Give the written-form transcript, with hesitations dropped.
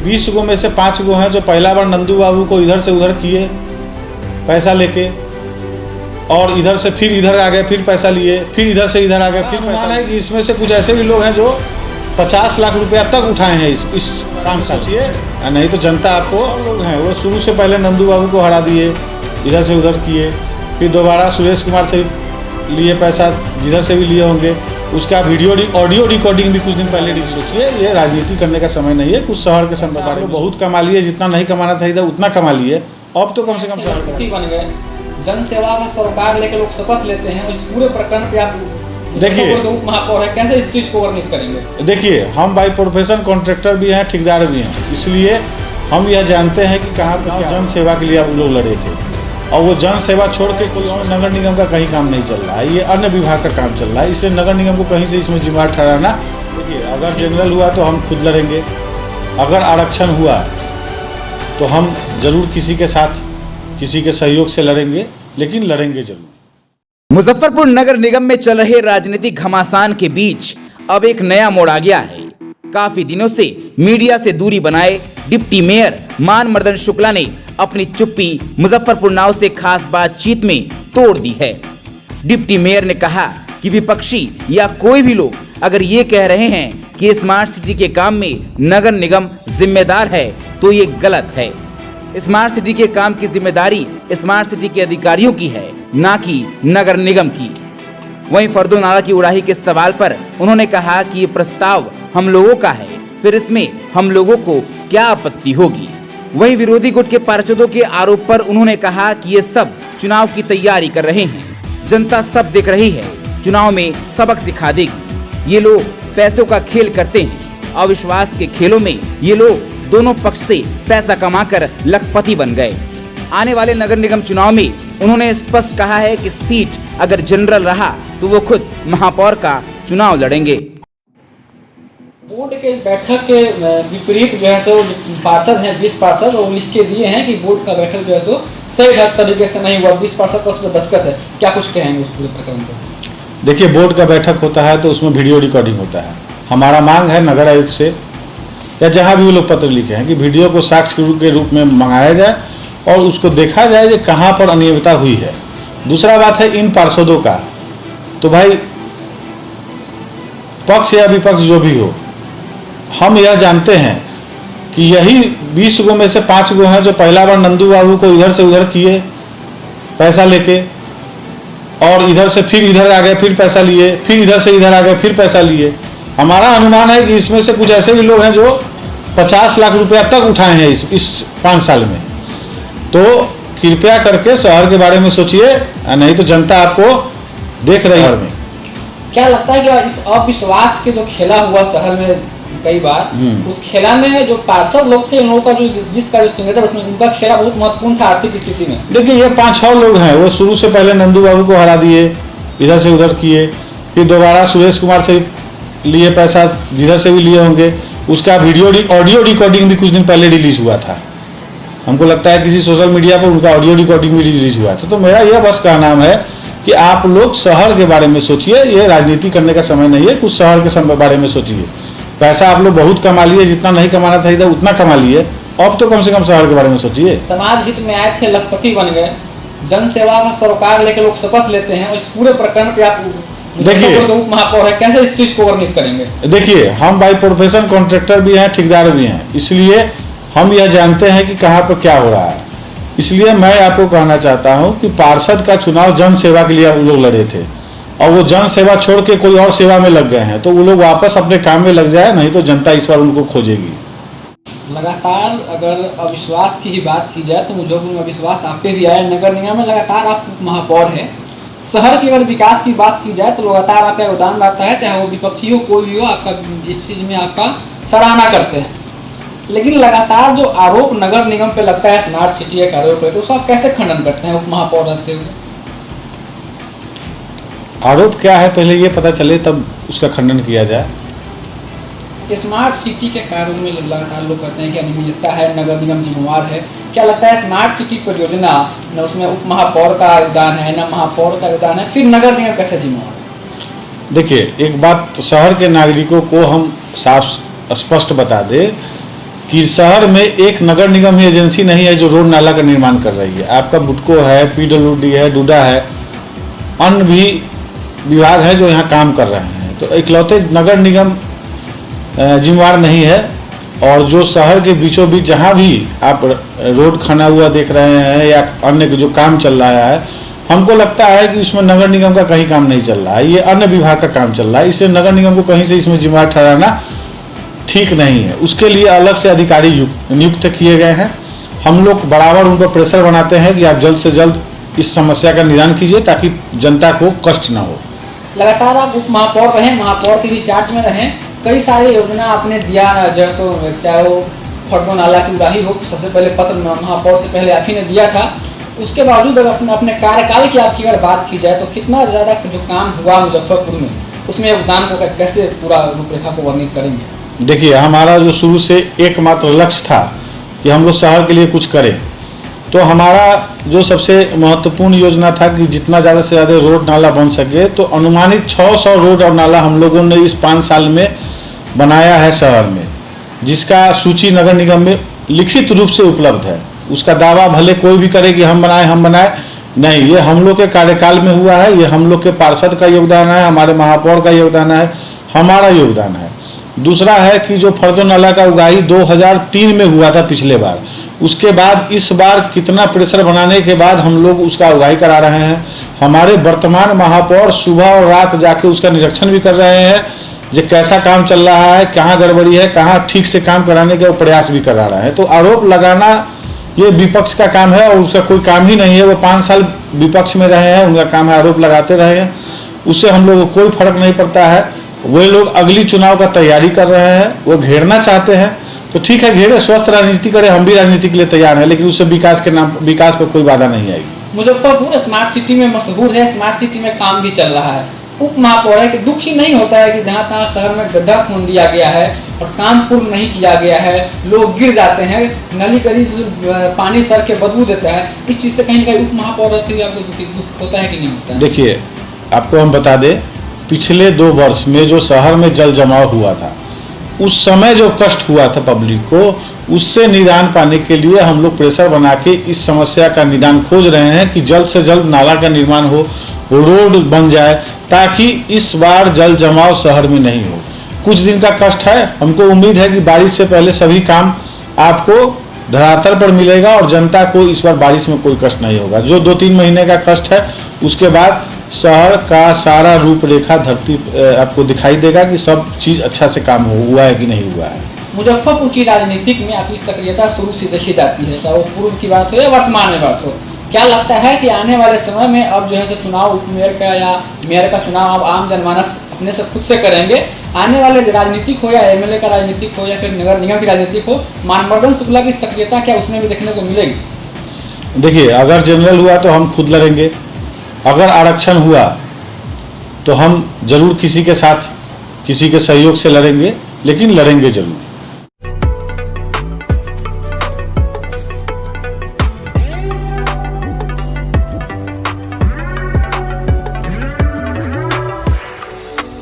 20 गो में से 5 गो हैं जो पहला बार नंदू बाबू को इधर से उधर किए पैसा लेके, और इधर से फिर इधर आ गए, फिर पैसा लिए, फिर इधर से इधर आ गए, फिर पैसा है कि इसमें से कुछ ऐसे भी लोग हैं जो 50 लाख रुपया तक उठाए हैं इस काम से। सोचिए, नहीं तो जनता आपको लोग हैं वो शुरू से पहले नंदू बाबू को हरा दिए, इधर से उधर किए, फिर दोबारा सुरेश कुमार से लिए पैसा, जिधर से भी लिए होंगे, उसका ऑडियो रिकॉर्डिंग भी कुछ दिन पहले। सोचिए, ये राजनीति करने का समय नहीं है। कुछ शहर के संपर्क बहुत कमा लिए, जितना नहीं कमाना चाहिए था उतना कमा लिए, अब तो कम से कम शहर बन गए। जन सेवा का सरोकार लेकर लोग शपथ लेते हैं, इस पूरे प्रकरण पे आप देखिए महापौर है, कैसे इस चीज को वर्णित करेंगे? देखिए, हम बाई प्रोफेशन कॉन्ट्रैक्टर भी हैं, ठेकेदार भी हैं, इसलिए हम यह जानते हैं कि कहाँ पर जन सेवा के लिए आप लोग लड़े थे, और वो जन सेवा छोड़ के कोई और नगर निगम का कहीं काम नहीं चल रहा है, ये अन्य विभाग का काम चल रहा है, इसलिए नगर निगम को कहीं से इसमें जिम्मेदार ठहराना। देखिए, अगर जनरल हुआ तो हम खुद लड़ेंगे, अगर आरक्षण हुआ तो हम जरूर किसी के साथ, किसी के सहयोग से लड़ेंगे, लेकिन लड़ेंगे जरूर। मुजफ्फरपुर नगर निगम में चल रहे राजनीतिक घमासान के बीच अब एक नया मोड़ आ गया है। काफी दिनों से मीडिया से दूरी बनाए डिप्टी मेयर मान मर्दन शुक्ला ने अपनी चुप्पी मुजफ्फरपुर नाव से खास बातचीत में तोड़ दी है। डिप्टी मेयर ने कहा कि विपक्षी या कोई भी लोग अगर ये कह रहे हैं कि स्मार्ट सिटी के काम में नगर निगम जिम्मेदार है तो ये गलत है। स्मार्ट सिटी के काम की जिम्मेदारी स्मार्ट सिटी के अधिकारियों की है, ना कि नगर निगम की। वहीं फर्दो नाला की उड़ाही के सवाल पर उन्होंने कहा कि ये प्रस्ताव हम लोगों का है, फिर इसमें हम लोगों को क्या आपत्ति होगी। वहीं विरोधी गुट के पार्षदों के आरोप पर उन्होंने कहा कि ये सब चुनाव की तैयारी कर रहे हैं, जनता सब देख रही है, चुनाव में सबक सिखा देगी। ये लोग पैसों का खेल करते हैं, अविश्वास के खेलों में ये लोग दोनों पक्ष से पैसा कमाकर लखपति बन गए। आने वाले नगर निगम चुनाव में उन्होंने स्पष्ट कहा है कि सीट अगर जनरल रहा तो वो खुद महापौर का चुनाव लड़ेंगे। बोर्ड के बैठक के विपरीत जो है सो पार्षद हैं, 20 पार्षद, और लिख के दिए हैं कि बोर्ड का बैठक जो है सो सही तरीके से नहीं हुआ, 20 पार्षद का उसमें दस्तखत है। क्या कुछ कहेंगे उस पूरे प्रकरण पर? देखिए, बोर्ड का बैठक होता है तो उसमें वीडियो रिकॉर्डिंग होता है। हमारा मांग है नगर आयुक्त से या जहाँ भी वो लोग पत्र लिखे हैं कि वीडियो को साक्ष्य के रूप में मंगाया जाए और उसको देखा जाए कि कहाँ पर अनियमितता हुई है। दूसरा बात है इन पार्षदों का, तो भाई पक्ष या विपक्ष जो भी हो, हम यह जानते हैं कि यही 20 गो में से 5 गो हैं जो पहला बार नंदू बाबू को इधर से उधर किए पैसा लेके, और इधर से फिर इधर आ गए, फिर पैसा लिए, फिर इधर से इधर आ गए, फिर पैसा लिए। हमारा अनुमान है कि इसमें से कुछ ऐसे भी लोग हैं जो 50 लाख रुपया तक उठाए हैं इस 5 साल में। तो कृपया करके शहर के बारे में सोचिए, नहीं तो जनता आपको देख रही है। क्या लगता है कि इस अविश्वास के जो खेला हुआ शहर में कई बार, उस खेला में जो पार्षद लोग थे, उन लोगों का जो जिसका जो सिग्नेचर, उसमें उनका खेला बहुत महत्वपूर्ण था आर्थिक स्थिति में। देखिए, ये 5-6 लोग हैं वो शुरू से पहले नंदू बाबू को हरा दिए, इधर से उधर किए, फिर दोबारा सुरेश कुमार से लिए पैसा, जिधर से भी लिए होंगे, उसका ऑडियो रिकॉर्डिंग भी कुछ दिन पहले रिलीज हुआ था। हमको लगता है किसी सोशल मीडिया पर उनका ऑडियो रिकॉर्डिंग भी रिलीज हुआ था। तो मेरा यह बस का नाम है कि आप लोग शहर के बारे में सोचिए, ये राजनीति करने का समय नहीं है, कुछ शहर के बारे में सोचिए। पैसा आप लोग बहुत कमा लिए, जितना नहीं कमाना चाहिए था उतना कमा लिए, अब तो कम से कम शहर के बारे में सोचिए। समाज हित में आए थे, लखपति बन गए। जन सेवा का सरोकार लेकर लोग शपथ लेते हैं, इस पूरे प्रकरण पे आप देखिए महापौर है, कैसे इस चीज को वर्णित करेंगे? देखिए, हम बाई प्रोफेशन कॉन्ट्रैक्टर भी हैं, ठेकेदार भी हैं, इसलिए हम यह जानते हैं कि कहाँ पर क्या हो रहा है। इसलिए मैं आपको कहना चाहता हूँ कि पार्षद का चुनाव जन सेवा के लिए वो लोग लड़े थे, और वो जन सेवा छोड़ के कोई और सेवा में लग गए हैं, तो वो लोग वापस अपने काम में लग जाए, नहीं तो जनता इस बार उनको खोजेगी। लगातार अगर अविश्वास की ही बात की जाए तो मुजफ्फरपुर में अविश्वास आप पे भी आया, नगर निगम में लगातार आप महापौर हैं। शहर की अगर विकास की बात की जाए तो लगातार आपका योगदान रहता है, चाहे वो विपक्षी हो कोई भी हो, आपका इस चीज में आपका सराहना करते हैं। लेकिन लगातार जो आरोप नगर निगम पे लगता है स्मार्ट सिटी का आरोप है, तो उसका कैसे खंडन करते हैं उप महापौर रहते हुए? आरोप क्या है पहले ये पता चले तब उसका खंडन किया जाए। स्मार्ट सिटी के कार्यों में लगातार लोग कहते हैं कि अनियमितता है, नगर निगम जिम्मेवार है। क्या लगता है स्मार्ट सिटी परियोजना न उसमें उप महापौर का योगदान है, न महापौर का योगदान है, फिर नगर निगम कैसे जिम्मेवार है? देखिए, एक बात तो शहर के नागरिकों को हम साफ स्पष्ट बता दें कि शहर में एक नगर निगम ही एजेंसी नहीं है जो रोड नाला का निर्माण कर रही है। आपका बुडको है, PWD है, डूडा है, अन्य भी विभाग है जो यहाँ काम कर रहे हैं। तो इकलौते नगर निगम जिम्मेवार नहीं है। और जो शहर के बीचों बीच जहाँ भी आप रोड खना हुआ देख रहे हैं या अन्य जो काम चल रहा है, हमको लगता है कि इसमें नगर निगम का कहीं काम नहीं चल रहा है, ये अन्य विभाग का काम चल रहा है। इसलिए नगर निगम को कहीं से इसमें जिम्मेवार ठहराना ठीक नहीं है। उसके लिए अलग से अधिकारी नियुक्त किए गए हैं। हम लोग बराबर उन पर प्रेशर बनाते हैं कि आप जल्द से जल्द इस समस्या का निदान कीजिए ताकि जनता को कष्ट न हो। लगातार आप उप महापौर रहे, महापौर के भी चार्ज में रहे, कई सारी योजना आपने दिया, जैसे चाहे वो फर्दो नाला की उड़ाही हो, सबसे पहले पत्र महापौर से पहले आप ही ने दिया था। उसके बावजूद अगर अपने कार्यकाल की आपकी अगर बात की जाए तो कितना ज़्यादा जो काम हुआ मुजफ्फरपुर में, उसमें योगदान को कैसे पूरा रूपरेखा को वर्णित करेंगे? देखिए, हमारा जो शुरू से एकमात्र लक्ष्य था कि हम लोग शहर के लिए कुछ करें, तो हमारा जो सबसे महत्वपूर्ण योजना था कि जितना ज़्यादा से ज़्यादा रोड नाला बन सके, तो अनुमानित 600 रोड और नाला हम लोगों ने इस 5 साल में बनाया है शहर में, जिसका सूची नगर निगम में लिखित रूप से उपलब्ध है। उसका दावा भले कोई भी करे कि हम बनाए, नहीं, ये हम लोग के कार्यकाल में हुआ है, ये हम लोग के पार्षद का योगदान है, हमारे महापौर का योगदान है, हमारा योगदान है। दूसरा है कि जो फर्दो नाला का उगाही 2003 में हुआ था पिछले बार, उसके बाद इस बार कितना प्रेशर बनाने के बाद हम लोग उसका उगाही करा रहे हैं। हमारे वर्तमान महापौर सुबह और रात जाके उसका निरीक्षण भी कर रहे हैं, जो कैसा काम चल रहा है, कहाँ गड़बड़ी है, कहाँ ठीक से काम कराने का प्रयास भी करा रहा है। तो आरोप लगाना ये विपक्ष का काम है और उसका कोई काम ही नहीं है। वो 5 साल विपक्ष में रहे हैं, उनका काम है आरोप लगाते रहे हैं, उससे हम लोगों को कोई फर्क नहीं पड़ता है। वे लोग अगली चुनाव का तैयारी कर रहे हैं, वो घेरना चाहते हैं तो ठीक है, घेरे, स्वस्थ राजनीति करें, हम भी राजनीति के लिए तैयार हैं, लेकिन उससे विकास पर कोई बाधा नहीं आएगी। मुजफ्फरपुर स्मार्ट सिटी में मशहूर है, स्मार्ट सिटी में काम भी चल रहा है। उप महापौर है कि दुख ही नहीं होता है कि जहाँ तहाँ शहर में गड्ढा खोद दिया गया है और काम पूर्ण नहीं किया गया है, लोग गिर जाते हैं, नली गली पानी सर के बदबू देता है। इस चीज़ से कहीं ना कहीं उप महापौर रहते हुए आपको दुख होता है कि नहीं होता है? देखिए, आपको हम बता दें, पिछले 2 वर्ष में जो शहर में जल जमाव हुआ था, उस समय जो कष्ट हुआ था पब्लिक को, उससे निदान पाने के लिए हम लोग प्रेशर बना के इस समस्या का निदान खोज रहे हैं कि जल्द से जल्द नाला का निर्माण हो, रोड बन जाए, ताकि इस बार जल जमाव शहर में नहीं हो। कुछ दिन का कष्ट है, हमको उम्मीद है कि बारिश से पहले सभी काम आपको धरातल पर मिलेगा और जनता को इस बार बारिश में कोई कष्ट नहीं होगा। जो 2-3 महीने का कष्ट है, उसके बाद शहर का सारा रूपरेखा धरती आपको दिखाई देगा कि सब चीज़ अच्छा से काम हुआ है कि नहीं हुआ है। मुजफ्फरपुर की राजनीतिक में आपकी सक्रियता शुरू से देखी जाती है, चाहे वो पूर्व की बात हो या वर्तमान में बात हो। क्या लगता है कि आने वाले समय में अब जो है सो चुनाव उप मेयर का या मेयर का चुनाव अब आम जनमानस अपने से खुद से करेंगे? आने वाले राजनीतिक हो या MLA का राजनीतिक हो या फिर नगर निगम की राजनीतिक हो, मानवर्धन शुक्ला की सक्रियता क्या उसमें भी देखने को मिलेगी? देखिए, अगर जनरल हुआ तो हम खुद लड़ेंगे, अगर आरक्षण हुआ तो हम जरूर किसी के साथ, किसी के सहयोग से लड़ेंगे, लेकिन लड़ेंगे जरूर।